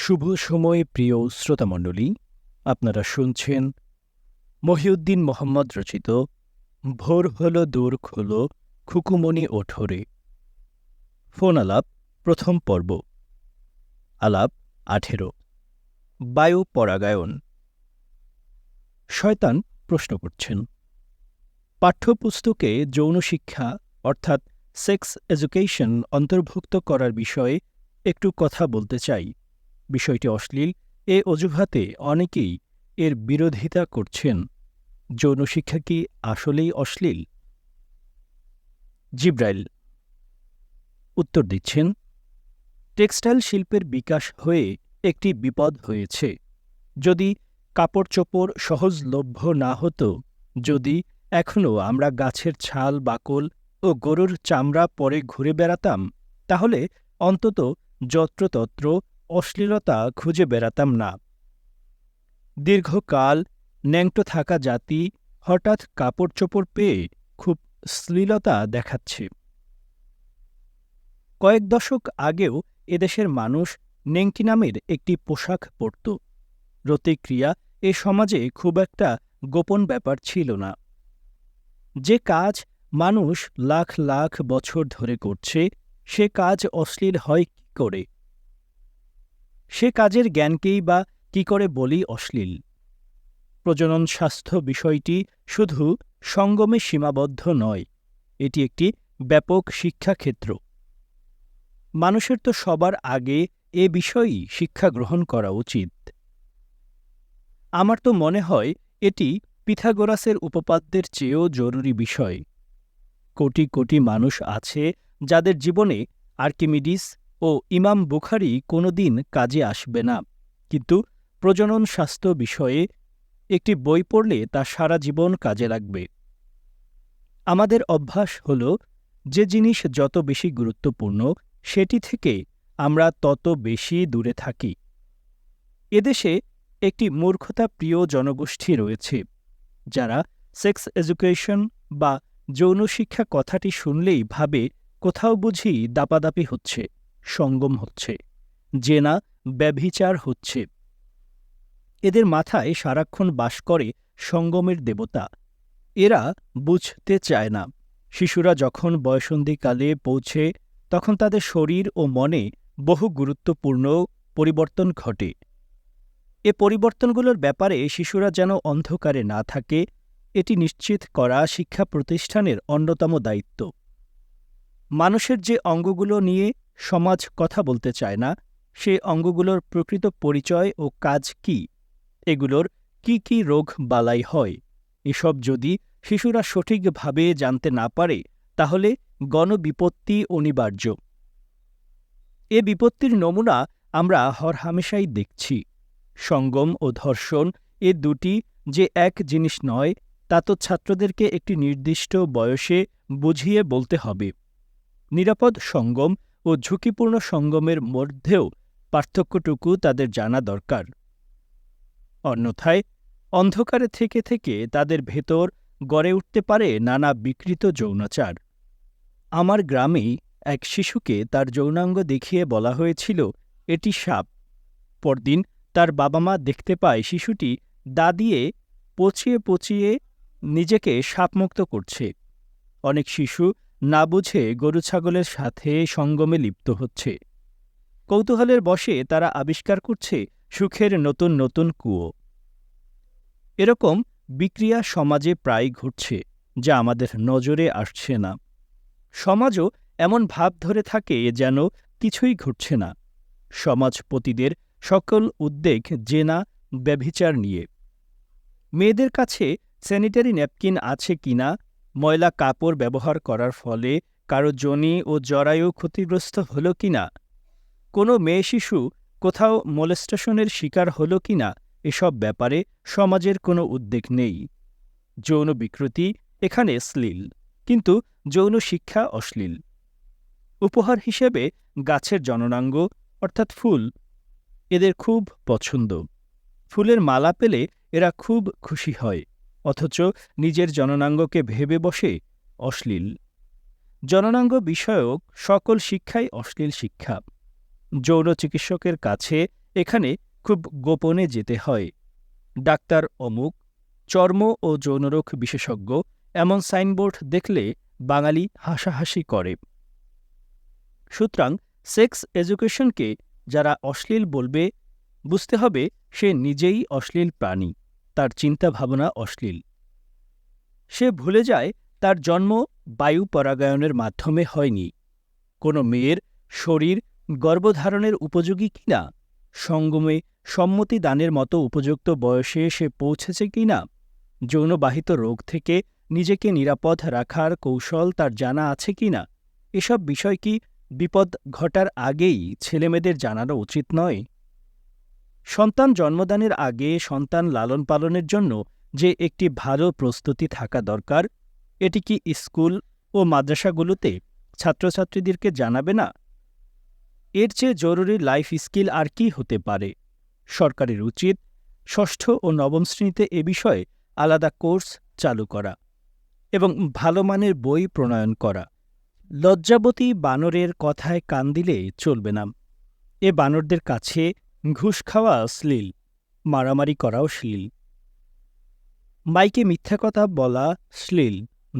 শুভ সময় প্রিয় শ্রোতামণ্ডলী, আপনারা শুনছেন মহিউদ্দিন মোহাম্মদ রচিত ভোর হলো দূর খোলো খুকুমনি ওঠরে। ফোন আলাপ প্রথম পর্ব। আলাপ 18। বায়ু পরাগায়ন। শয়তান প্রশ্ন করছেন, পাঠ্যপুস্তকে যৌন শিক্ষা অর্থাৎ সেক্স এডুকেশন অন্তর্ভুক্ত করার বিষয়ে একটু কথা বলতে চাই। বিষয়টি অশ্লীল এ অজুহাতে অনেকেই এর বিরোধিতা করছেন। যৌন শিক্ষা কি আসলেই অশ্লীল? জিব্রাইল উত্তর দিচ্ছেন, টেক্সটাইল শিল্পের বিকাশ হয়ে একটি বিপদ হয়েছে। যদি কাপড় চোপড় সহজলভ্য না হতো, যদি এখনও আমরা গাছের ছাল বাকল ও গরুর চামড়া পরে ঘুরে বেড়াতাম, তাহলে অন্তত যত্রতত্র অশ্লীলতা খুঁজে বেড়াতাম না। দীর্ঘকাল ন্যাংটো থাকা জাতি হঠাৎ কাপড় চোপড় পেয়ে খুব শ্লীলতা দেখাচ্ছে। কয়েক দশক আগেও এদেশের মানুষ নেংটি নামের একটি পোশাক পরত। রতিক্রিয়া এ সমাজে খুব একটা গোপন ব্যাপার ছিল না। যে কাজ মানুষ লাখ লাখ বছর ধরে করছে, সে কাজ অশ্লীল হয় কি করে? সে কাজের জ্ঞানকেই বা কি করে বলি অশ্লীল? প্রজনন স্বাস্থ্য বিষয়টি শুধু সঙ্গমে সীমাবদ্ধ নয়, এটি একটি ব্যাপক শিক্ষাক্ষেত্র। মানুষের তো সবার আগে এ বিষয়েই শিক্ষা গ্রহণ করা উচিত। আমার তো মনে হয় এটি পিথাগোরাসের উপপাদ্যের চেয়েও জরুরি বিষয়। কোটি কোটি মানুষ আছে যাদের জীবনে আর্কিমিডিস ও ইমাম বুখারি কোনোদিন কাজে আসবে না, কিন্তু প্রজনন স্বাস্থ্য বিষয়ে একটি বই পড়লে তা সারা জীবন কাজে লাগবে। আমাদের অভ্যাস হল, যে জিনিস যত বেশি গুরুত্বপূর্ণ সেটি থেকে আমরা তত বেশি দূরে থাকি। এদেশে একটি মূর্খতাপ্রিয় জনগোষ্ঠী রয়েছে, যারা সেক্স এডুকেশন বা যৌন শিক্ষা কথাটি শুনলেই ভাবে কোথাও বুঝি দাপাদাপি হচ্ছে, সঙ্গম হচ্ছে, জেনা ব্যভিচার হচ্ছে। এদের মাথায় সারাক্ষণ বাস করে সঙ্গমের দেবতা। এরা বুঝতে চায় না, শিশুরা যখন বয়সন্ধিকালে পৌঁছে তখন তাদের শরীর ও মনে বহু গুরুত্বপূর্ণ পরিবর্তন ঘটে। এ পরিবর্তনগুলোর ব্যাপারে শিশুরা যেন অন্ধকারে না থাকে, এটি নিশ্চিত করা শিক্ষা প্রতিষ্ঠানের অন্যতম দায়িত্ব। মানুষের যে অঙ্গগুলো নিয়ে সমাজ কথা বলতে চায় না, সে অঙ্গগুলোর প্রকৃত পরিচয় ও কাজ কি, এগুলোর কি কি রোগ বালাই হয়, এসব যদি শিশুরা সঠিকভাবে জানতে না পারে, তাহলে গণবিপত্তি অনিবার্য। এ বিপত্তির নমুনা আমরা হরহামেশাই দেখছি। সঙ্গম ও ধর্ষণ এ দুটি যে এক জিনিস নয়, তা তো ছাত্রদেরকে একটি নির্দিষ্ট বয়সে বুঝিয়ে বলতে হবে। নিরাপদ সঙ্গম ও ঝুঁকিপূর্ণ সঙ্গমের মধ্যেও পার্থক্যটুকু তাদের জানা দরকার। অন্যথায় অন্ধকারে থেকে থেকে তাদের ভেতর গড়ে উঠতে পারে নানা বিকৃত যৌনাচার। আমার গ্রামেই এক শিশুকে তার যৌনাঙ্গ দেখিয়ে বলা হয়েছিল, এটি সাপ। পরদিন তার বাবা মা দেখতে পায় শিশুটি দা দিয়ে পচিয়ে পচিয়ে নিজেকে সাপমুক্ত করছে। অনেক শিশু না বুঝে গরু ছাগলের সাথে সঙ্গমে লিপ্ত হচ্ছে। কৌতূহলের বশে তারা আবিষ্কার করছে সুখের নতুন নতুন কুয়ো। এরকম বিক্রিয়া সমাজে প্রায় ঘটছে, যা আমাদের নজরে আসছে না। সমাজও এমন ভাব ধরে থাকে যেন কিছুই ঘটছে না। সমাজপতিদের সকল উদ্বেগ জেনা ব্যভিচার নিয়ে। মেয়েদের কাছে স্যানিটারি ন্যাপকিন আছে কিনা, ময়লা কাপড় ব্যবহার করার ফলে কারো যোনি ও জরায়ু ক্ষতিগ্রস্ত হল কিনা, কোনো মেয়ে শিশু কোথাও মোলেস্টেশনের শিকার হল কিনা, এসব ব্যাপারে সমাজের কোনো উদ্বেগ নেই। যৌন বিকৃতি এখানে শ্লীল, কিন্তু যৌন শিক্ষা অশ্লীল। উপহার হিসেবে গাছের জননাঙ্গ অর্থাৎ ফুল এদের খুব পছন্দ। ফুলের মালা পেলে এরা খুব খুশি হয়, অথচ নিজের জননাঙ্গকে ভেবে বসে অশ্লীল। জননাঙ্গ বিষয়ক সকল শিক্ষাই অশ্লীল শিক্ষা। যৌন চিকিৎসকের কাছে এখানে খুব গোপনে যেতে হয়। ডাক্তার অমুক, চর্ম ও যৌনরোগ বিশেষজ্ঞ এমন সাইনবোর্ড দেখলে বাঙালি হাসাহাসি করে। সুতরাং সেক্স এডুকেশনকে যারা অশ্লীল বলবে, বুঝতে হবে সে নিজেই অশ্লীল প্রাণী, তার চিন্তাভাবনা অশ্লীল। সে ভুলে যায় তার জন্ম বায়ু পরাগায়নের মাধ্যমে হয়নি। কোনো মেয়ের শরীর গর্ভধারণের উপযোগী কিনা, সঙ্গমে সম্মতি দানের মতো উপযুক্ত বয়সে সে পৌঁছেছে কিনা, যৌনবাহিত রোগ থেকে নিজেকে নিরাপদ রাখার কৌশল তার জানা আছে কিনা, এসব বিষয় কি বিপদ ঘটার আগেই ছেলেমেয়েদের জানানো উচিত নয়? সন্তান জন্মদানের আগে সন্তান লালন পালনের জন্য যে একটি ভালো প্রস্তুতি থাকা দরকার, এটি কি স্কুল ও মাদ্রাসাগুলোতে ছাত্রছাত্রীদেরকে জানাবে না? এর চেয়ে জরুরি লাইফ স্কিল আর কি হতে পারে? সরকারের উচিত ষষ্ঠ ও নবম শ্রেণীতে এ বিষয়ে আলাদা কোর্স চালু করা এবং ভালো মানের বই প্রণয়ন করা। লজ্জাবতী বানরের কথায় কান দিলে চলবে না। এ বানরদের কাছে ঘুষ খাওয়া শ্লীল, মারামারি করাও শ্লীল, মাইকে মিথ্যা কথা বলা শ্লীল,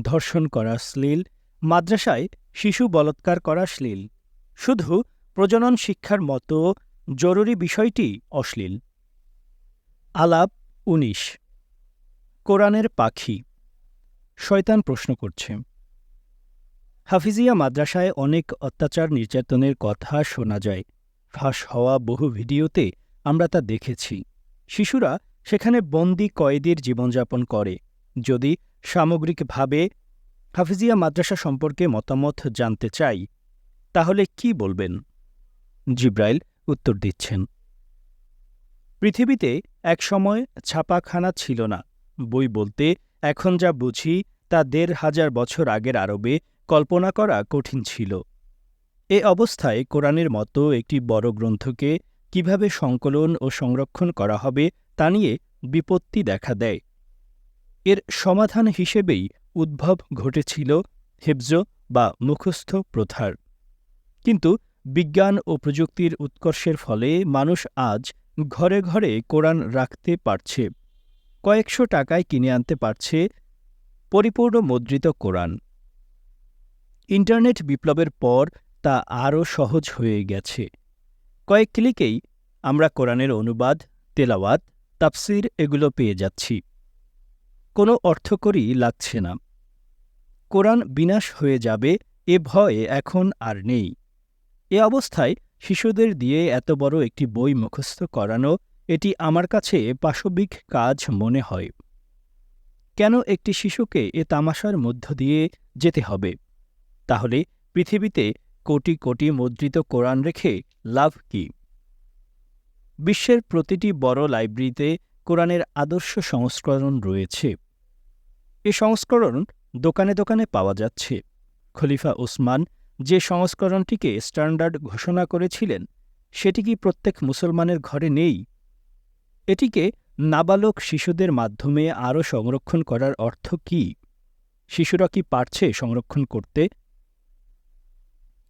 ধর্ষণ করা শ্লীল, মাদ্রাসায় শিশু বলাৎকার করা শ্লীল। শুধু প্রজনন শিক্ষার মতো জরুরি বিষয়টি অশ্লীল। আলাপ ১৯। কোরআনের পাখি। শয়তান প্রশ্ন করছে। হাফিজিয়া মাদ্রাসায় অনেক অত্যাচার নির্যাতনের কথা শোনা যায়। ফাঁস হওয়া বহু ভিডিওতে আমরা তা দেখেছি। শিশুরা সেখানে বন্দি কয়েদির জীবনযাপন করে। যদি সামগ্রিকভাবে হাফিজিয়া মাদ্রাসা সম্পর্কে মতামত জানতে চাই, তাহলে কি বলবেন? জিব্রাইল উত্তর দিচ্ছেন, পৃথিবীতে একসময় ছাপাখানা ছিল না। বই বলতে এখন যা বুঝি তা ১৫০০ বছর আগের আরবে কল্পনা করা কঠিন ছিল। এ অবস্থায় কোরআনের মতো একটি বড় গ্রন্থকে কিভাবে সংকলন ও সংরক্ষণ করা হবে তা নিয়ে বিপত্তি দেখা দেয়। এর সমাধান হিসেবেই উদ্ভব ঘটেছিল হিফজ বা মুখস্থ প্রথার। কিন্তু বিজ্ঞান ও প্রযুক্তির উৎকর্ষের ফলে মানুষ আজ ঘরে ঘরে কোরআন রাখতে পারছে, কয়েকশো টাকায় কিনে আনতে পারছে পরিপূর্ণ মুদ্রিত কোরআন। ইন্টারনেট বিপ্লবের পর তা আরও সহজ হয়ে গেছে। কয়েক ক্লিকেই আমরা কোরআনের অনুবাদ, তেলাওয়াত, তাফসির এগুলো পেয়ে যাচ্ছি। কোনো অর্থকরী লাগছে না। কোরআন বিনাশ হয়ে যাবে এ ভয় এখন আর নেই। এ অবস্থায় শিশুদের দিয়ে এত বড় একটি বই মুখস্থ করানো, এটি আমার কাছে পাশবিক কাজ মনে হয়। কেন একটি শিশুকে এ তামাশার মধ্য দিয়ে যেতে হবে? তাহলে পৃথিবীতে কোটি কোটি মুদ্রিত কোরআন রেখে লাভ কি? বিশ্বের প্রতিটি বড় লাইব্রেরিতে কোরআনের আদর্শ সংস্করণ রয়েছে। এ সংস্করণ দোকানে দোকানে পাওয়া যাচ্ছে। খলিফা ওসমান যে সংস্করণটিকে স্ট্যান্ডার্ড ঘোষণা করেছিলেন, সেটি কি প্রত্যেক মুসলমানের ঘরে নেই? এটিকে নাবালক শিশুদের মাধ্যমে আরও সংরক্ষণ করার অর্থ কি? শিশুরা কি পারছে সংরক্ষণ করতে?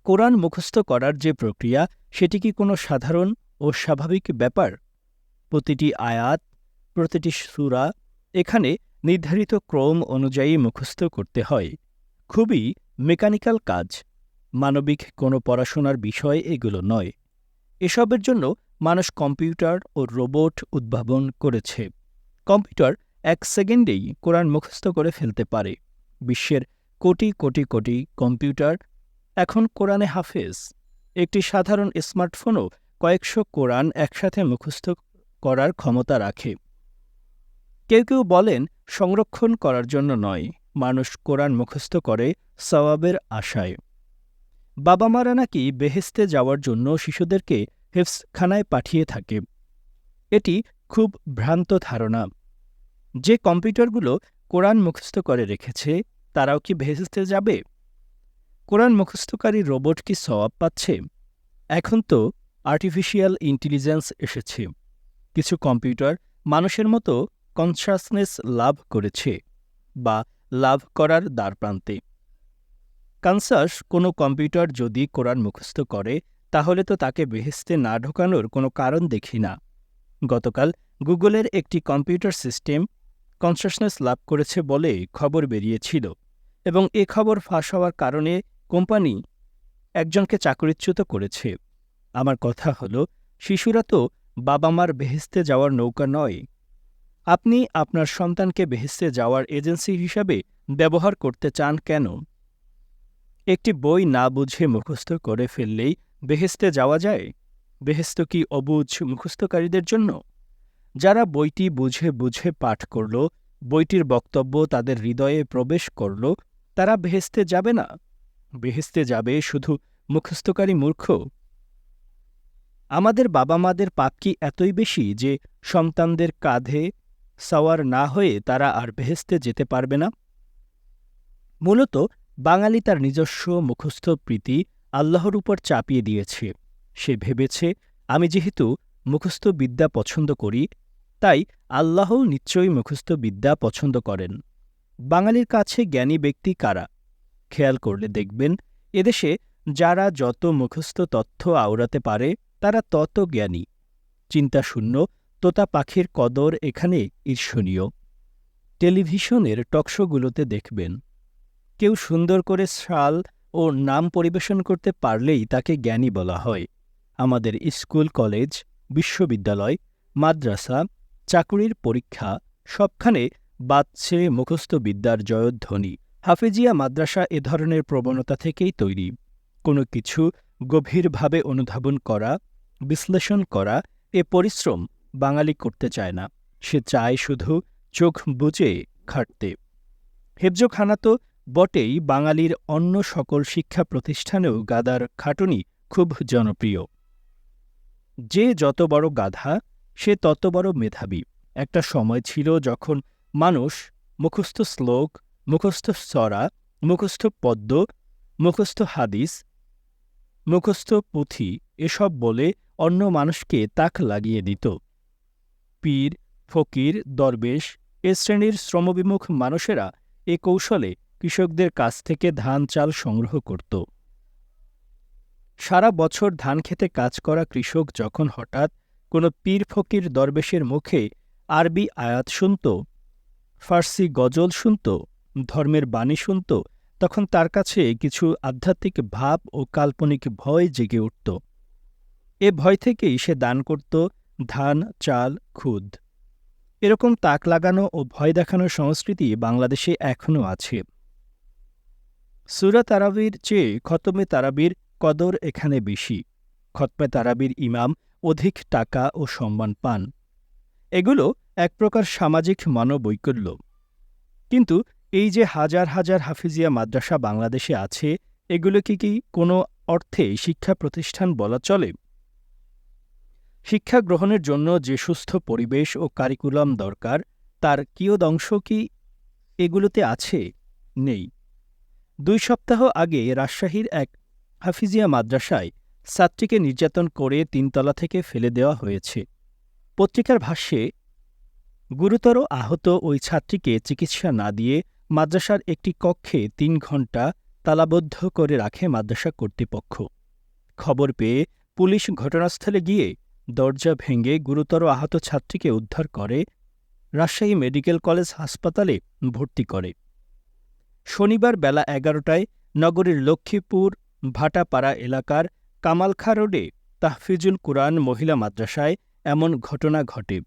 কোরআন মুখস্থ করার যে প্রক্রিয়া, সেটি কি কোনো সাধারণ ও স্বাভাবিক ব্যাপার? প্রতিটি আয়াত, প্রতিটি সূরা এখানে নির্ধারিত ক্রম অনুযায়ী মুখস্থ করতে হয়। খুবই মেকানিক্যাল কাজ, মানবিক কোনো পড়াশোনার বিষয় এগুলো নয়। এসবের জন্য মানুষ কম্পিউটার ও রোবট উদ্ভাবন করেছে। কম্পিউটার ১ সেকেন্ডেই কোরআন মুখস্থ করে ফেলতে পারে। বিশ্বের কোটি কোটি কোটি কম্পিউটার এখন কোরআনে হাফেজ। একটি সাধারণ স্মার্টফোনও কয়েকশো কোরআন একসাথে মুখস্থ করার ক্ষমতা রাখে। কেউ কেউ বলেন সংরক্ষণ করার জন্য নয়, মানুষ কোরআন মুখস্থ করে সওয়াবের আশায়। বাবা মারা নাকি বেহেশতে যাওয়ার জন্য শিশুদেরকে হেফজখানায় পাঠিয়ে থাকে। এটি খুব ভ্রান্ত ধারণা। যে কম্পিউটারগুলো কোরআন মুখস্থ করে রেখেছে, তারাও কি বেহেশতে যাবে? কোরআন মুখস্থকারী রোবট কি সওয়াব পাচ্ছে? এখন তো আর্টিফিশিয়াল ইন্টেলিজেন্স এসেছে। কিছু কম্পিউটার মানুষের মতো কনসাসনেস লাভ করেছে বা লাভ করার দ্বারপ্রান্তে। কানসাস কোনো কম্পিউটার যদি কোরআন মুখস্থ করে, তাহলে তো তাকে বেহেশতে না ঢোকানোর কোনো কারণ দেখি না। গতকাল গুগলের একটি কম্পিউটার সিস্টেম কনসাসনেস লাভ করেছে বলে খবর বেরিয়েছিল, এবং এ খবর ফাঁস হওয়ার কারণে কোম্পানি একজনকে চাকরিচ্যুত করেছে। আমার কথা হলো, শিশুরা তো বাবা মার বেহেশতে যাওয়ার নৌকা নয়। আপনি আপনার সন্তানকে বেহেশতে যাওয়ার এজেন্সি হিসাবে ব্যবহার করতে চান কেন? একটি বই না বুঝে মুখস্থ করে ফেললেই বেহেশতে যাওয়া যায়? বেহেশত কি অবুঝ মুখস্থকারীদের জন্য? যারা বইটি বুঝে বুঝে পাঠ করল, বইটির বক্তব্য তাদের হৃদয়ে প্রবেশ করল, তারা বেহেশতে যাবে না? বেহেশতে যাবে শুধু মুখস্থকারী মূর্খ? আমাদের বাবা মাদের পাপ কি এতই বেশি যে সন্তানদের কাঁধে সওয়ার না হয়ে তারা আর বেহেশতে যেতে পারবে না? মূলত বাঙালি তার নিজস্ব মুখস্থ প্রীতি আল্লাহর উপর চাপিয়ে দিয়েছে। সে ভেবেছে, আমি যেহেতু মুখস্থ বিদ্যা পছন্দ করি, তাই আল্লাহও নিশ্চয়ই মুখস্থ বিদ্যা পছন্দ করেন। বাঙালির কাছে জ্ঞানী ব্যক্তি কারা? খেয়াল করলে দেখবেন, এদেশে যারা যত মুখস্থ তথ্য আওড়াতে পারে তারা তত জ্ঞানী। চিন্তাশূন্য তোতা পাখির কদর এখানে ঈর্ষণীয়। টেলিভিশনের টকশোগুলোতে দেখবেন, কেউ সুন্দর করে সাল ও নাম পরিবেশন করতে পারলেই তাকে জ্ঞানী বলা হয়। আমাদের স্কুল, কলেজ, বিশ্ববিদ্যালয়, মাদ্রাসা, চাকুরির পরীক্ষা সবখানে বাজছে মুখস্থ বিদ্যার জয়ধ্বনি। হাফেজিয়া মাদ্রাসা এ ধরনের প্রবণতা থেকেই তৈরি। কোনো কিছু গভীরভাবে অনুধাবন করা, বিশ্লেষণ করা, এ পরিশ্রম বাঙালি করতে চায় না। সে চায় শুধু চোখ বুজে খাটতে। হেফজোখানা তো বটেই, বাঙালির অন্য সকল শিক্ষা প্রতিষ্ঠানেও গাধার খাটুনি খুব জনপ্রিয়। যে যত বড় গাধা, সে তত বড় মেধাবী। একটা সময় ছিল যখন মানুষ মুখস্থ শ্লোক, মুখস্থ সরা, মুখস্থ পদ্য, মুখস্থ হাদিস, মুখস্থ পুঁথি এসব বলে অন্য মানুষকে তাক লাগিয়ে দিত। পীর, ফকির, দরবেশ এ শ্রেণীর শ্রমবিমুখ মানুষেরা এ কৌশলে কৃষকদের কাছ থেকে ধান চাল সংগ্রহ করত। সারা বছর ধান খেতে কাজ করা কৃষক যখন হঠাৎ কোনো পীর, ফকির, দরবেশের মুখে আরবি আয়াত শুনত, ফার্সি গজল শুনত, ধর্মের বাণী শুনত, তখন তার কাছে কিছু আধ্যাত্মিক ভাব ও কাল্পনিক ভয় জেগে উঠত। এ ভয় থেকেই সে দান করত ধান, চাল, খুদ। এরকম তাক লাগানো ও ভয় দেখানোর সংস্কৃতি বাংলাদেশে এখনও আছে। সূরা তারাবির চেয়ে খতমে তারাবির কদর এখানে বেশি। খতমে তারাবির ইমাম অধিক টাকা ও সম্মান পান। এগুলো এক প্রকার সামাজিক মানবৈকল্য। কিন্তু এই যে হাজার হাজার হাফিজিয়া মাদ্রাসা বাংলাদেশে আছে, এগুলোকে কি কোনো অর্থে শিক্ষা প্রতিষ্ঠান বলা চলে? শিক্ষা গ্রহণের জন্য যে সুস্থ পরিবেশ ও কারিকুলাম দরকার, তার কিয়দংশ কি এগুলোতে আছে? নেই। 2 সপ্তাহ আগে রাজশাহীর এক হাফিজিয়া মাদ্রাসায় ছাত্রীকে নির্যাতন করে 3 তলা থেকে ফেলে দেওয়া হয়েছে। পত্রিকার ভাষ্যে, গুরুতর আহত ওই ছাত্রীকে চিকিৎসা না দিয়ে মাদ্রাসার একটি কক্ষে 3 ঘণ্টা তালাবদ্ধ করে রাখে মাদ্রাসা কর্তৃপক্ষ। খবর পেয়ে পুলিশ ঘটনাস্থলে গিয়ে দরজা ভেঙে গুরুতর আহত ছাত্রীকে উদ্ধার করে রাজশাহী মেডিকেল কলেজ হাসপাতালে ভর্তি করে। শনিবার বেলা 11টায় নগরীর লক্ষ্মীপুর ভাটাপাড়া এলাকার কামালখা রোডে তাহফিজুল কুরআন মহিলা মাদ্রাসায় এমন ঘটনা ঘটে।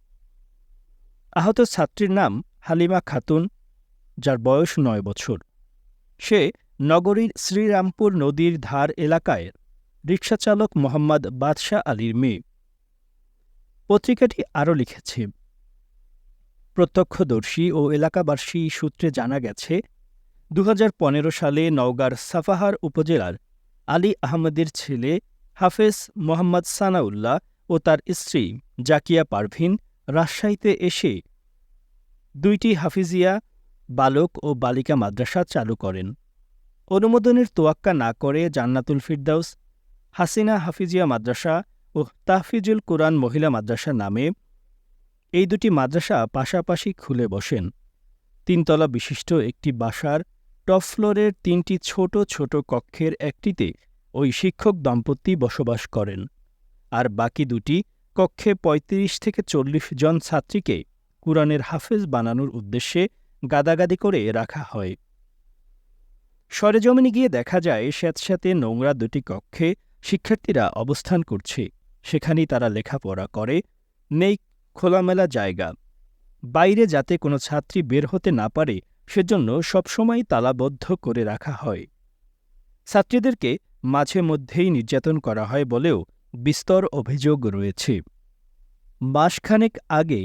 আহত ছাত্রীর নাম হালিমা খাতুন, যার বয়স 9 বছর। সে নগরীর শ্রীরামপুর নদীর ধার এলাকায় রিকশাচালক মোহাম্মদ বাদশাহ আলীর মেয়ে। পত্রিকাটি আরও লিখেছে, প্রত্যক্ষদর্শী ও এলাকাবাসী সূত্রে জানা গেছে, 2015 সালে নওগাঁর সাপাহার উপজেলার আলী আহমেদের ছেলে হাফেজ মোহাম্মদ সানাউল্লাহ ও তার স্ত্রী জাকিয়া পারভিন রাজশাহীতে এসে 2টি হাফিজিয়া বালক ও বালিকা মাদ্রাসা চালু করেন। অনুমোদনের তোয়াক্কা না করে জান্নাতুল ফিরদাউস, হাসিনা হাফিজিয়া মাদ্রাসা ও তাহফিজুল কুরআন মহিলা মাদ্রাসা নামে এই 2টি মাদ্রাসা পাশাপাশি খুলে বসেন। 3 তলা বিশিষ্ট একটি বাসার টপ ফ্লোরের 3টি ছোট ছোট কক্ষের একটিতে ওই শিক্ষক দম্পতি বসবাস করেন, আর বাকি দুটি কক্ষে ৩৫ থেকে ৪০ জন ছাত্রীকে কুরআনের হাফেজ বানানোর উদ্দেশ্যে গাদাগাদি করে রাখা হয়। সরেজমিনে গিয়ে দেখা যায় স্যাঁতস্যাঁতে নোংরা দুটি কক্ষে শিক্ষার্থীরা অবস্থান করছে, সেখানেই তারা লেখাপড়া করে, নেই খোলামেলা জায়গা। বাইরে যাতে কোনো ছাত্রী বের হতে না পারে সেজন্য সবসময় তালাবদ্ধ করে রাখা হয়। ছাত্রীদেরকে মাঝে মধ্যেই নির্যাতন করা হয় বলেও বিস্তর অভিযোগ রয়েছে। মাসখানেক আগে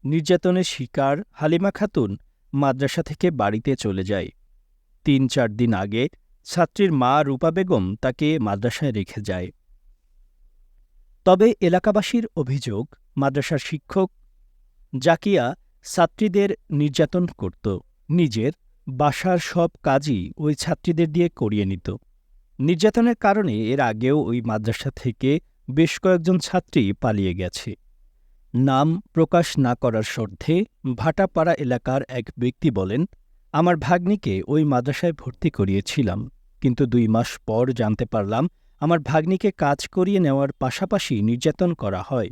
নির্যাতনের শিকার হালিমা খাতুন মাদ্রাসা থেকে বাড়িতে চলে যায়। ৩-৪ দিন আগে ছাত্রীর মা রূপা বেগম তাকে মাদ্রাসায় রেখে যায়। তবে এলাকাবাসীর অভিযোগ, মাদ্রাসার শিক্ষক জাকিয়া ছাত্রীদের নির্যাতন করত, নিজের বাসার সব কাজই ওই ছাত্রীদের দিয়ে করিয়ে নিত। নির্যাতনের কারণে এর আগেও ওই মাদ্রাসা থেকে বেশ কয়েকজন ছাত্রী পালিয়ে গেছে। নাম প্রকাশ না করার শর্তে ভাটাপাড়া এলাকার এক ব্যক্তি বলেন, আমার ভাগ্নিকে ওই মাদ্রাসায় ভর্তি করিয়েছিলাম, কিন্তু ২ মাস পর জানতে পারলাম আমার ভাগ্নিকে কাজ করিয়ে নেওয়ার পাশাপাশি নির্যাতন করা হয়।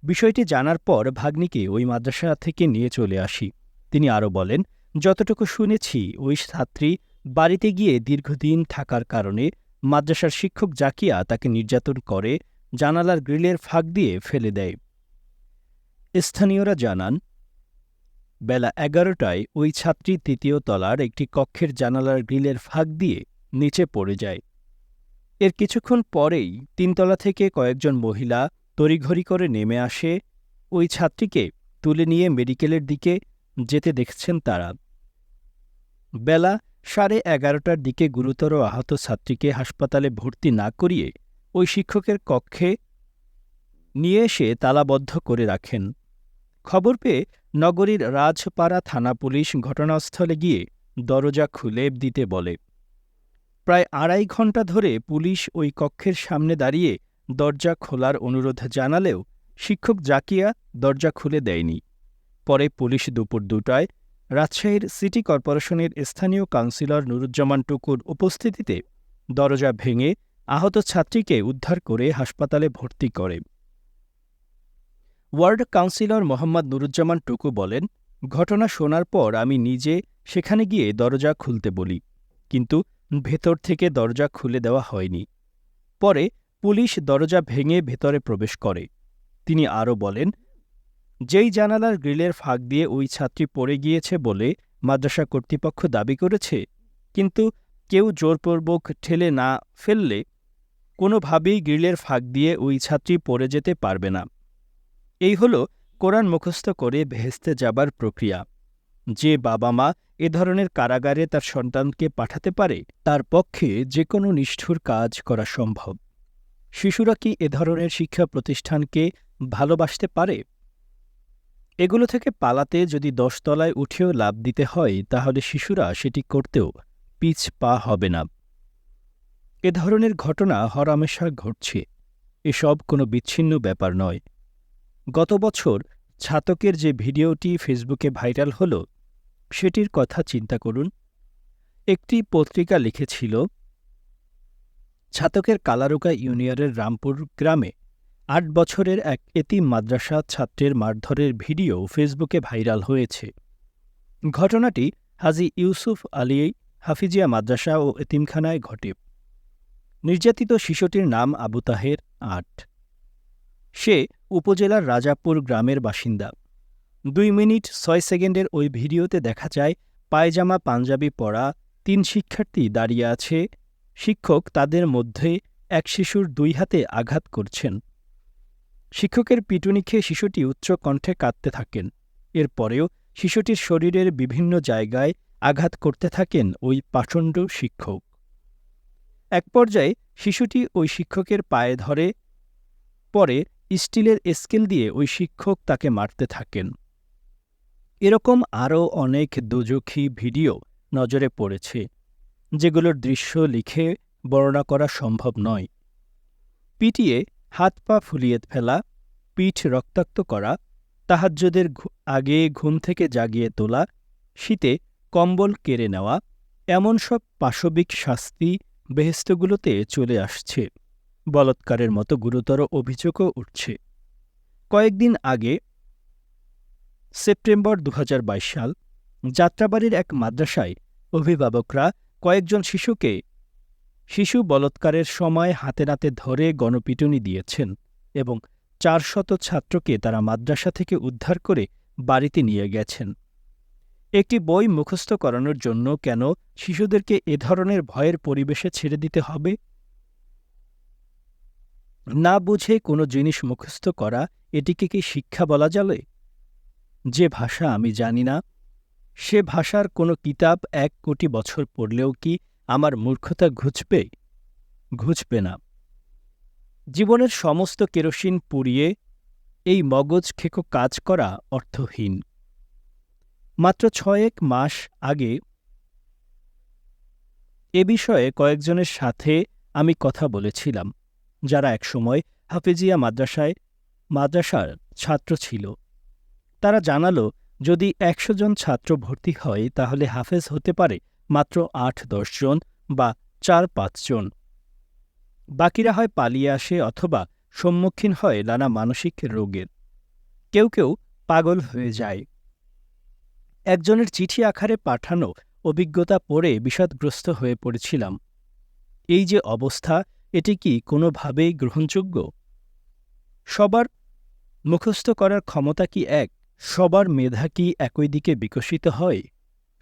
বিষয়টি জানার পর ভাগ্নিকে ওই মাদ্রাসা থেকে নিয়ে চলে আসি। তিনি আরও বলেন, যতটুকু শুনেছি ওই ছাত্রী বাড়িতে গিয়ে দীর্ঘদিন থাকার কারণে মাদ্রাসার শিক্ষক জাকিয়া তাকে নির্যাতন করে, জানালার গ্রিলের ফাঁক দিয়ে ফেলে দেয়। স্থানীয়রা জানান, বেলা ১১টায় ওই ছাত্রী ৩য় তলার একটি কক্ষের জানালার গ্রিলের ফাঁক দিয়ে নিচে পড়ে যায়। এর কিছুক্ষণ পরেই ৩ তলা থেকে কয়েকজন মহিলা তড়িঘড়ি করে নেমে আসে, ওই ছাত্রীকে তুলে নিয়ে মেডিকেলের দিকে যেতে দেখছেন তারা। বেলা ১১:৩০টার দিকে গুরুতর আহত ছাত্রীকে হাসপাতালে ভর্তি না করিয়ে ওই শিক্ষকের কক্ষে নিয়ে এসে তালাবদ্ধ করে রাখেন। খবর পেয়ে নগরীর রাজপাড়া থানা পুলিশ ঘটনাস্থলে গিয়ে দরজা খুলে দিতে বলে। প্রায় ২.৫ ঘণ্টা ধরে পুলিশ ওই কক্ষের সামনে দাঁড়িয়ে দরজা খোলার অনুরোধ জানালেও শিক্ষক জাকিয়া দরজা খুলে দেয়নি। পরে পুলিশ দুপুর ২টায় রাজশাহীর সিটি কর্পোরেশনের স্থানীয় কাউন্সিলর নুরুজ্জামান টুকুর উপস্থিতিতে দরজা ভেঙে আহত ছাত্রীকে উদ্ধার করে হাসপাতালে ভর্তি করে। ওয়ার্ড কাউন্সিলর মোহাম্মদ নুরুজ্জামান টুকু বলেন, ঘটনা শোনার পর আমি নিজে সেখানে গিয়ে দরজা খুলতে বলি, কিন্তু ভেতর থেকে দরজা খুলে দেওয়া হয়নি। পরে পুলিশ দরজা ভেঙে ভেতরে প্রবেশ করে। তিনি আরও বলেন, যেই জানালার গ্রিলের ফাঁক দিয়ে ওই ছাত্রী পড়ে গিয়েছে বলে মাদ্রাসা কর্তৃপক্ষ দাবি করেছে, কিন্তু কেউ জোরপূর্বক ঠেলে না ফেললে কোনোভাবেই গ্রিলের ফাঁক দিয়ে ওই ছাত্রী পড়ে যেতে পারবে না। এই হল কোরআন মুখস্থ করে বেহেশতে যাবার প্রক্রিয়া। যে বাবা মা এ ধরনের কারাগারে তার সন্তানকে পাঠাতে পারে, তার পক্ষে যে কোনো নিষ্ঠুর কাজ করা সম্ভব। শিশুরা কি এ ধরনের শিক্ষা প্রতিষ্ঠানকে ভালোবাসতে পারে? এগুলো থেকে পালাতে যদি ১০ তলায় উঠেও লাফ দিতে হয়, তাহলে শিশুরা সেটি করতেও পিছ পা হবে না। এ ধরনের ঘটনা হরহামেশা ঘটছে, এসব কোনো বিচ্ছিন্ন ব্যাপার নয়। গত বছর ছাতকের যে ভিডিওটি ফেসবুকে ভাইরাল হল, সেটির কথা চিন্তা করুন। একটি পত্রিকা লিখেছিল, ছাতকের কালারুকা ইউনিয়নের রামপুর গ্রামে ৮ বছরের এক এতিম মাদ্রাসা ছাত্রের মারধরের ভিডিও ফেসবুকে ভাইরাল হয়েছে। ঘটনাটি হাজী ইউসুফ আলী হাফিজিয়া মাদ্রাসা ও এতিমখানায় ঘটে। নির্যাতিত শিশুটির নাম আবু তাহের ৮। সে উপজেলার রাজাপুর গ্রামের বাসিন্দা। ২ মিনিট ৬ সেকেন্ডের ওই ভিডিওতে দেখা যায় পায়জামা পাঞ্জাবি পরা ৩ শিক্ষার্থী দাঁড়িয়ে আছে। শিক্ষক তাদের মধ্যে এক শিশুর ২ হাতে আঘাত করছেন। শিক্ষকের পিটুনি খেয়ে শিশুটি উচ্চ কণ্ঠে কাঁদতে থাকেন। এরপরেও শিশুটির শরীরের বিভিন্ন জায়গায় আঘাত করতে থাকেন ওই পাষণ্ড শিক্ষক। এক পর্যায়ে শিশুটি ওই শিক্ষকের পায়ে ধরে, পরে স্টিলের স্কেল দিয়ে ওই শিক্ষক তাকে মারতে থাকেন। এরকম আরও অনেক দোজখী ভিডিও নজরে পড়েছে, যেগুলোর দৃশ্য লিখে বর্ণনা করা সম্ভব নয়। পিটিয়ে হাত পা ফুলিয়ে ফেলা, পিঠ রক্তাক্ত করা, তাহাজ্জুদের আগে ঘুম থেকে জাগিয়ে তোলা, শীতে কম্বল কেড়ে নেওয়া, এমন সব পাশবিক শাস্তি বেহেশতগুলোতে চলে আসছে। বলাৎকারের মতো গুরুতর অভিযোগও উঠছে। কয়েকদিন আগে সেপ্টেম্বর ২০২২ সাল যাত্রাবাড়ির এক মাদ্রাসায় অভিভাবকরা কয়েকজন শিশু বলাৎকারের সময় হাতে নাতে ধরে গণপিটুনি দিয়েছেন এবং ৪০০ ছাত্রকে তারা মাদ্রাসা থেকে উদ্ধার করে বাড়িতে নিয়ে গেছেন। একটি বই মুখস্থ করানোর জন্য কেন শিশুদেরকে এ ধরনের ভয়ের পরিবেশে ছেড়ে দিতে হবে? না বুঝে কোনো জিনিস মুখস্থ করা, এটিকে কি শিক্ষা বলা চলে? যে ভাষা আমি জানি না, সে ভাষার কোনো কিতাব ১ কোটি বছর পড়লেও কি আমার মূর্খতা ঘুচবে? ঘুচবে না। জীবনের সমস্ত কেরোসিন পুড়িয়ে এই মগজ খেকো কাজ করা অর্থহীন। মাত্র ৬-১ মাস আগে এ বিষয়ে কয়েকজনের সাথে আমি কথা বলেছিলাম, যারা একসময় হাফেজিয়া মাদ্রাসার ছাত্র ছিল। তারা জানালো, যদি ১০০ জন ছাত্র ভর্তি হয় তাহলে হাফেজ হতে পারে মাত্র ৮-১০ জন বা ৪-৫ জন। বাকিরা হয় পালিয়ে আসে অথবা সম্মুখীন হয় নানা মানসিক রোগের। কেউ কেউ পাগল হয়ে যায়। একজনের চিঠি আকারে পাঠানো অভিজ্ঞতা পড়ে বিষাদগ্রস্ত হয়ে পড়েছিলাম। এই যে অবস্থা, এটি কি কোনোভাবেই গ্রহণযোগ্য? সবার মুখস্থ করার ক্ষমতা কি এক? সবার মেধা কি একই দিকে বিকশিত হয়?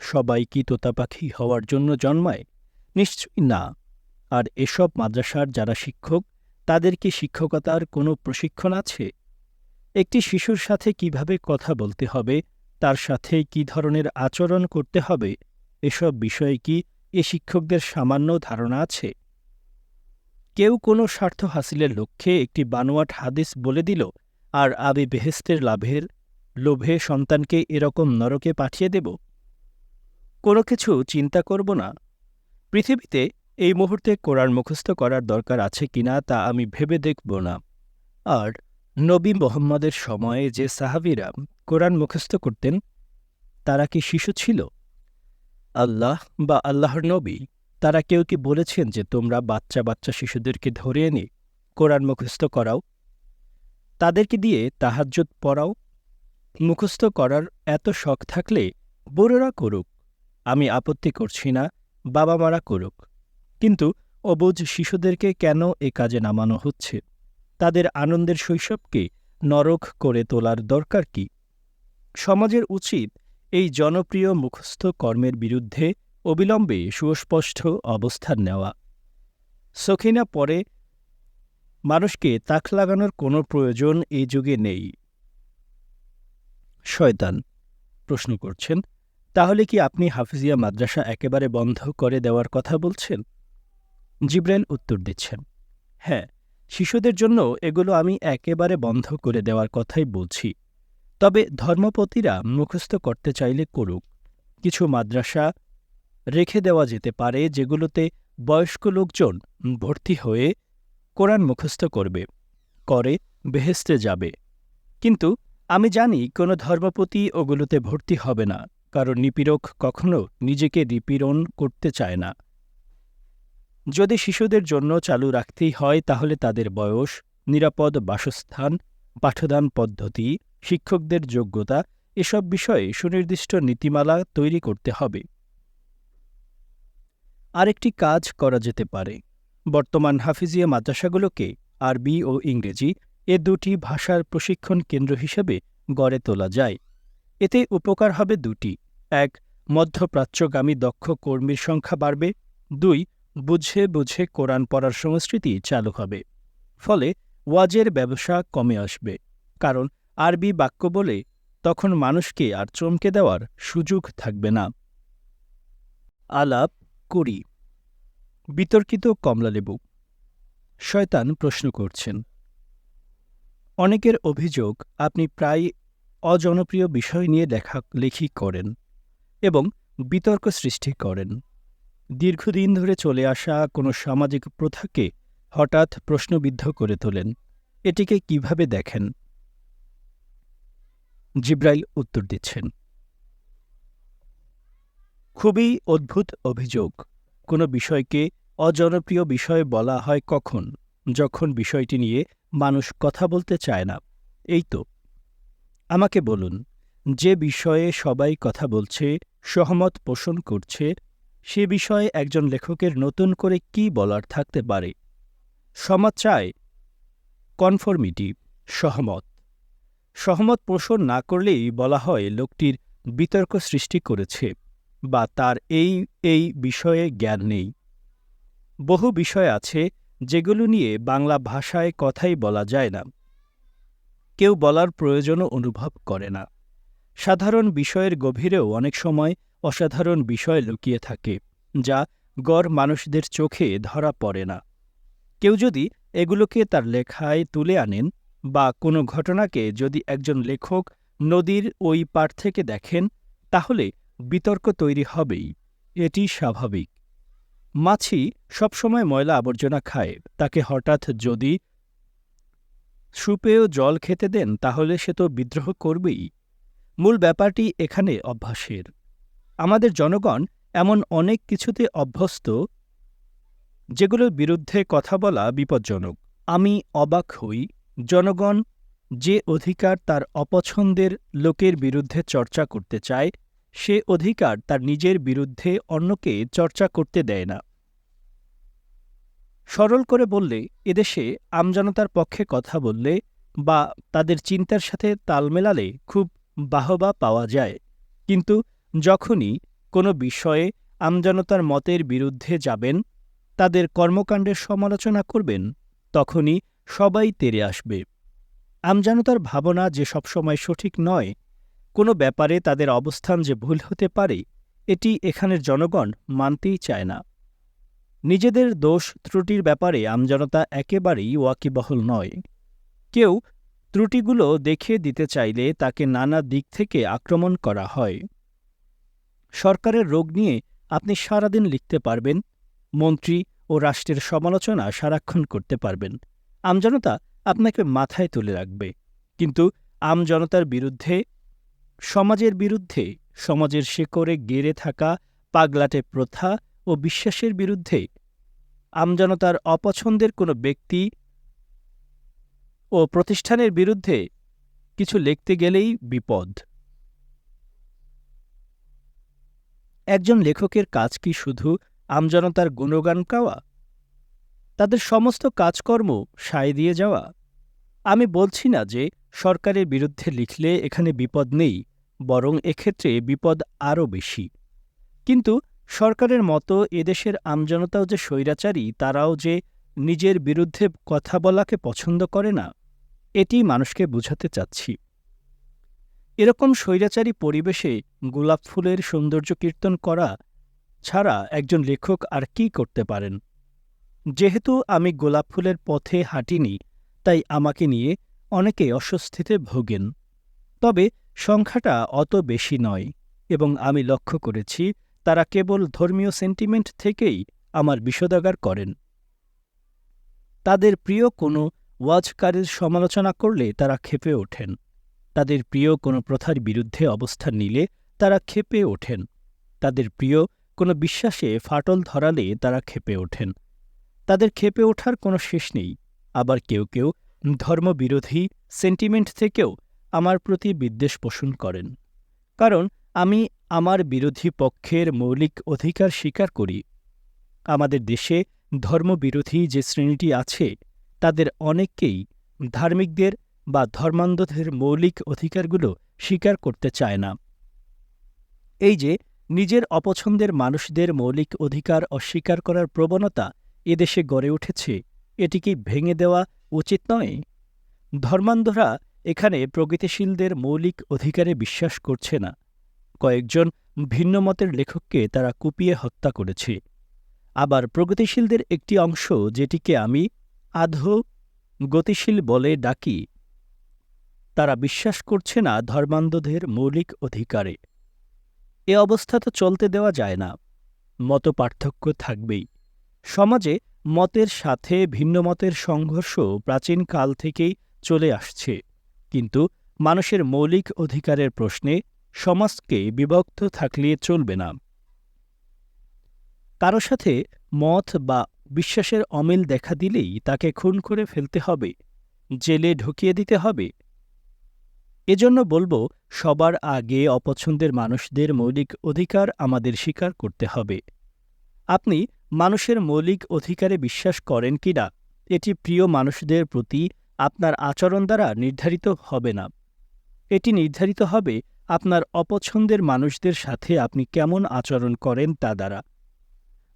সবাই কি তোতাপাখি হওয়ার জন্য জন্মায়? নিশ্চয়ই না। আর এসব মাদ্রাসার যারা শিক্ষক, তাদের কি শিক্ষকতার কোনো প্রশিক্ষণ আছে? একটি শিশুর সাথে কিভাবে কথা বলতে হবে, তার সাথে কি ধরনের আচরণ করতে হবে, এসব বিষয়ে কি এ শিক্ষকদের সামান্য ধারণা আছে? কেউ কোনো স্বার্থ হাসিলের লক্ষ্যে একটি বানোয়াট হাদিস বলে দিল, আর আমি বেহেশতের লোভে সন্তানকে এরকম নরকে পাঠিয়ে দেব? কোনো কিছু চিন্তা করব না? পৃথিবীতে এই মুহূর্তে কোরআন মুখস্থ করার দরকার আছে কিনা তা আমি ভেবে দেখব না। আর নবী মোহাম্মদের সময়ে যে সাহাবীরা কোরআন মুখস্থ করতেন, তারা কি শিশু ছিল? আল্লাহ বা আল্লাহর নবী, তারা কেউ কি বলেছেন যে তোমরা বাচ্চা বাচ্চা শিশুদেরকে ধরে এনে কোরআন মুখস্থ করাও, তাদেরকে দিয়ে তাহাজ্জুদ পড়াও? মুখস্থ করার এত শখ থাকলে বড়রা করুক, আমি আপত্তি করছি না, বাবা মারা করুক। কিন্তু অবুঝ শিশুদেরকে কেন এ কাজে নামানো হচ্ছে? তাদের আনন্দের শৈশবকে নরক করে তোলার দরকার কি? সমাজের উচিত এই জনপ্রিয় মুখস্থ কর্মের বিরুদ্ধে অবিলম্বে সুস্পষ্ট অবস্থান নেওয়া। সখিনা পরে মানুষকে তাক লাগানোর কোনো প্রয়োজন এই যুগে নেই। শয়তান প্রশ্ন করছেন, তাহলে কি আপনি হাফিজিয়া মাদ্রাসা একেবারে বন্ধ করে দেওয়ার কথা বলছেন? জিব্রাইল উত্তর দিচ্ছেন, হ্যাঁ, শিশুদের জন্য এগুলো আমি একেবারে বন্ধ করে দেওয়ার কথাই বলছি। তবে ধর্মপতিরা মুখস্থ করতে চাইলে করুক। কিছু মাদ্রাসা রেখে দেওয়া যেতে পারে যেগুলোতে বয়স্ক লোকজন ভর্তি হয়ে কোরআন মুখস্থ করে বেহেশতে যাবে। কিন্তু আমি জানি কোনো ধর্মপতি ওগুলোতে ভর্তি হবে না, কারণ নিপীড়ক কখনো নিজেকে নিপীড়ন করতে চায় না। যদি শিশুদের জন্য চালু রাখতেই হয় তাহলে তাদের বয়স, নিরাপদ বাসস্থান, পাঠদান পদ্ধতি, শিক্ষকদের যোগ্যতা, এসব বিষয়ে সুনির্দিষ্ট নীতিমালা তৈরি করতে হবে। আরেকটি কাজ করা যেতে পারে, বর্তমান হাফিজিয়া মাদ্রাসাগুলোকে আরবি ও ইংরেজি এ দুটি ভাষার প্রশিক্ষণ কেন্দ্র হিসেবে গড়ে তোলা যায়। এতে উপকার হবে দুটি: এক, মধ্যপ্রাচ্যগামী দক্ষ কর্মীর সংখ্যা বাড়বে; দুই, বুঝে বুঝে কোরআন পড়ার সংস্কৃতি চালু হবে। ফলে ওয়াজের ব্যবসা কমে আসবে, কারণ আরবি বাক্য বলে তখন মানুষকে আর চমকে দেওয়ার সুযোগ থাকবে না। আলাপ করি। বিতর্কিত কমলালেবু। শয়তান প্রশ্ন করছেন, অনেকের অভিযোগ আপনি প্রায় অজনপ্রিয় বিষয় নিয়ে লেখালেখি করেন এবং বিতর্ক সৃষ্টি করেন। দীর্ঘদিন ধরে চলে আসা কোনো সামাজিক প্রথাকে হঠাৎ প্রশ্নবিদ্ধ করে তোলেন। এটিকে কিভাবে দেখেন? জিব্রাইল উত্তর দিচ্ছেন, খুবই অদ্ভুত অভিযোগ। কোনো বিষয়কে অজনপ্রিয় বিষয় বলা হয় কখন? যখন বিষয়টি নিয়ে মানুষ কথা বলতে চায় না। এই তো। আমাকে বলুন, যে বিষয়ে সবাই কথা বলছে, সহমত পোষণ করছে, সে বিষয়ে একজন লেখকের নতুন করে কী বলার থাকতে পারে? সমাজ চায় কনফর্মিটি, সহমত। সহমত পোষণ না করলেই বলা হয় লোকটির বিতর্ক সৃষ্টি করেছে বা তার এই বিষয়ে জ্ঞান নেই। বহু বিষয় আছে যেগুলো নিয়ে বাংলা ভাষায় কথাই বলা যায় না। কেউ বলার প্রয়োজনও অনুভব করে না। সাধারণ বিষয়ের গভীরেও অনেক সময় অসাধারণ বিষয় লুকিয়ে থাকে, যা গড় মানুষদের চোখে ধরা পড়ে না। কেউ যদি এগুলোকে তার লেখায় তুলে আনেন বা কোনো ঘটনাকে যদি একজন লেখক নদীর ওই পাড় থেকে দেখেন, তাহলে বিতর্ক তৈরি হবেই। এটি স্বাভাবিক। মাছি সবসময় ময়লা আবর্জনা খায়। তাকে হঠাৎ যদি সুপেয় জল খেতে দেন, তাহলে সে তো বিদ্রোহ করবেই। মূল ব্যাপারটি এখানে অভ্যাসের। আমাদের জনগণ এমন অনেক কিছুতে অভ্যস্ত যেগুলোর বিরুদ্ধে কথা বলা বিপজ্জনক। আমি অবাক হই, জনগণ যে অধিকার তার অপছন্দের লোকের বিরুদ্ধে চর্চা করতে চায়, সে অধিকার তার নিজের বিরুদ্ধে অন্যকে চর্চা করতে দেয় না। সরল করে বললে, এদেশে আমজনতার পক্ষে কথা বললে বা তাদের চিন্তার সাথে তাল মেলালে খুব বাহবা পাওয়া যায়। কিন্তু যখনই কোনো বিষয়ে আমজনতার মতের বিরুদ্ধে যাবেন, তাদের কর্মকাণ্ডের সমালোচনা করবেন, তখনই সবাই তেড়ে আসবে। আমজনতার ভাবনা যে সবসময় সঠিক নয়, কোনো ব্যাপারে তাদের অবস্থান যে ভুল হতে পারে, এটি এখানের জনগণ মানতেই চায় না। নিজেদের দোষ ত্রুটির ব্যাপারে আমজনতা একেবারেই ওয়াকিবহল নয়। কেউ ত্রুটিগুলো দেখিয়ে দিতে চাইলে তাকে নানা দিক থেকে আক্রমণ করা হয়। সরকারের রোগ নিয়ে আপনি সারাদিন লিখতে পারবেন, মন্ত্রী ও রাষ্ট্রের সমালোচনা সারাক্ষণ করতে পারবেন। আমজনতা আপনাকে মাথায় তুলে রাখবে। কিন্তু আমজনতার বিরুদ্ধে, সমাজের বিরুদ্ধে, সমাজের শেকড়ে গেড়ে থাকা পাগলাটে প্রথা ও বিশ্বাসের বিরুদ্ধে, আমজনতার অপছন্দের কোনো ব্যক্তি ও প্রতিষ্ঠানের বিরুদ্ধে কিছু লিখতে গেলেই বিপদ। একজন লেখকের কাজ কি শুধু আমজনতার গুণগান গাওয়া? তাদের সমস্ত কাজকর্ম সায় দিয়ে যাওয়া? আমি বলছি না যে সরকারের বিরুদ্ধে লিখলে এখানে বিপদ নেই, বরং এক্ষেত্রে বিপদ আরও বেশি। কিন্তু সরকারের মতো এদেশের আমজনতাও যে স্বৈরাচারী, তারাও যে নিজের বিরুদ্ধে কথা বলাকে পছন্দ করে না, এটি মানুষকে বোঝাতে চাচ্ছি। এরকম স্বৈরাচারী পরিবেশে গোলাপ ফুলের সৌন্দর্য কীর্তন করা ছাড়া একজন লেখক আর কি করতে পারেন? যেহেতু আমি গোলাপ ফুলের পথে হাঁটিনি, তাই আমাকে নিয়ে অনেকে অস্বস্তিতে ভোগেন। তবে সংখ্যাটা অত বেশি নয়, এবং আমি লক্ষ্য করেছি তারা কেবল ধর্মীয় সেন্টিমেন্ট থেকেই আমার বিষোদাগার করেন। তাদের প্রিয় কোনো ওয়াজকারীর সমালোচনা করলে তারা ক্ষেপে ওঠেন। তাদের প্রিয় কোনো প্রথার বিরুদ্ধে অবস্থান নিলে তারা ক্ষেপে ওঠেন। তাদের প্রিয় কোনো বিশ্বাসে ফাটল ধরালে তারা ক্ষেপে ওঠেন। তাদের ক্ষেপে ওঠার কোনো শেষ নেই। আবার কেউ কেউ ধর্মবিরোধী সেন্টিমেন্ট থেকেও আমার প্রতি বিদ্বেষ পোষণ করেন, কারণ আমি আমার বিরোধী পক্ষের মৌলিক অধিকার স্বীকার করি। আমাদের দেশে ধর্মবিরোধী যে শ্রেণীটি আছে, তাদের অনেককেই ধার্মিকদের বা ধর্মান্ধদের মৌলিক অধিকারগুলো স্বীকার করতে চায় না। এই যে নিজের অপছন্দের মানুষদের মৌলিক অধিকার অস্বীকার করার প্রবণতা এদেশে গড়ে উঠেছে, এটিকে ভেঙে দেওয়া উচিত নয়? ধর্মান্ধরা এখানে প্রগতিশীলদের মৌলিক অধিকারে বিশ্বাস করছে না। কয়েকজন ভিন্ন মতের লেখককে তারা কুপিয়ে হত্যা করেছে। আবার প্রগতিশীলদের একটি অংশ, যেটিকে আমি আধো গতিশীল বলে ডাকি, তারা বিশ্বাস করছে না ধর্মান্ধদের মৌলিক অধিকারে। এ অবস্থা তো চলতে দেওয়া যায় না। মতপার্থক্য থাকবেই। সমাজে মতের সাথে ভিন্ন মতের সংঘর্ষ প্রাচীনকাল থেকেই চলে আসছে, কিন্তু মানুষের মৌলিক অধিকারের প্রশ্নে সমাজকে বিভক্ত থাকলে চলবে না। কারো সাথে মত বা বিশ্বাসের অমিল দেখা দিলেই তাকে খুন করে ফেলতে হবে, জেলে ঢুকিয়ে দিতে হবে? এজন্য বলবো, সবার আগে অপছন্দের মানুষদের মৌলিক অধিকার আমাদের স্বীকার করতে হবে। আপনি মানুষের মৌলিক অধিকারে বিশ্বাস করেন কিনা, এটি প্রিয় মানুষদের প্রতি আপনার আচরণ দ্বারা নির্ধারিত হবে না। এটি নির্ধারিত হবে আপনার অপছন্দের মানুষদের সাথে আপনি কেমন আচরণ করেন তা দ্বারা।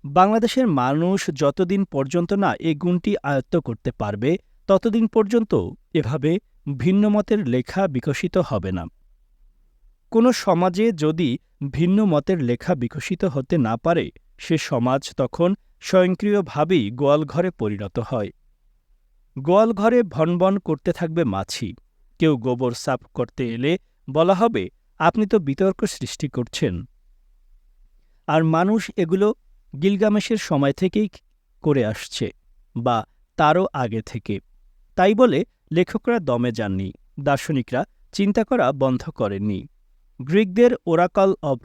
বাংলাদেশের মানুষ যতদিন পর্যন্ত না এই গুণটি আয়ত্ত করতে পারবে, ততদিন পর্যন্ত এভাবে ভিন্নমতের লেখা বিকশিত হবে না। কোনো সমাজে যদি ভিন্ন মতের লেখা বিকশিত হতে না পারে, সে সমাজ তখন স্বয়ংক্রিয়ভাবেই গোয়ালঘরে পরিণত হয়। গোয়ালঘরে ভনভন করতে থাকবে মাছি। কেউ গোবর সাফ করতে এলে বলা হবে, আপনি তো বিতর্ক সৃষ্টি করছেন। আর মানুষ এগুলো গিলগামেশের সময় থেকেই করে আসছে, বা তারও আগে থেকে। তাই বলে লেখকরা দমে যাননি, দার্শনিকরা চিন্তা করা বন্ধ করেননি। গ্রিকদের ওরাকল অব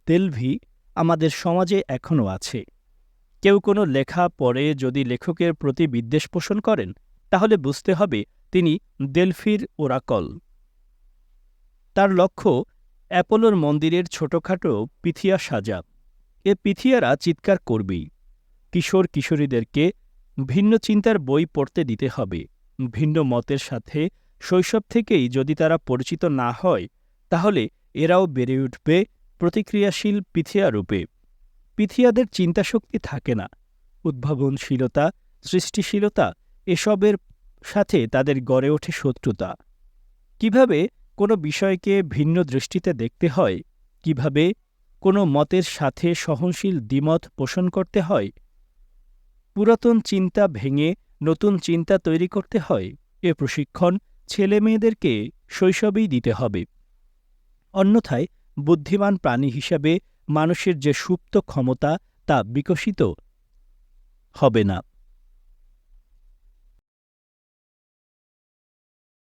দেলভি আমাদের সমাজে এখনও আছে। কেউ কোনো লেখা পড়ে যদি লেখকের প্রতি বিদ্বেষ পোষণ করেন, তাহলে বুঝতে হবে তিনি দেলফির ওরাকল। তার লক্ষ্য অ্যাপোলোর মন্দিরের ছোটখাটো পিথিয়া সাজা। এ পিথিয়ারা চিৎকার করবেই। কিশোর কিশোরীদেরকে ভিন্ন চিন্তার বই পড়তে দিতে হবে। ভিন্ন মতের সাথে শৈশব থেকেই যদি তারা পরিচিত না হয়, তাহলে এরাও বেড়ে উঠবে প্রতিক্রিয়াশীল পিথিয়া রূপে। পিথিয়াদের চিন্তাশক্তি থাকে না, উদ্ভাবনশীলতা, সৃষ্টিশীলতা, এসবের সাথে তাদের গড়ে ওঠে শত্রুতা। কিভাবে কোনো বিষয়কে ভিন্ন দৃষ্টিতে দেখতে হয়, কিভাবে কোনো মতের সাথে সহনশীল দ্বিমত পোষণ করতে হয়, পুরাতন চিন্তা ভেঙে নতুন চিন্তা তৈরি করতে হয়, এ প্রশিক্ষণ ছেলেমেয়েদেরকে শৈশবেই দিতে হবে। অন্যথায় বুদ্ধিমান প্রাণী হিসাবে মানুষের যে সুপ্ত ক্ষমতা তা বিকশিত হবে না।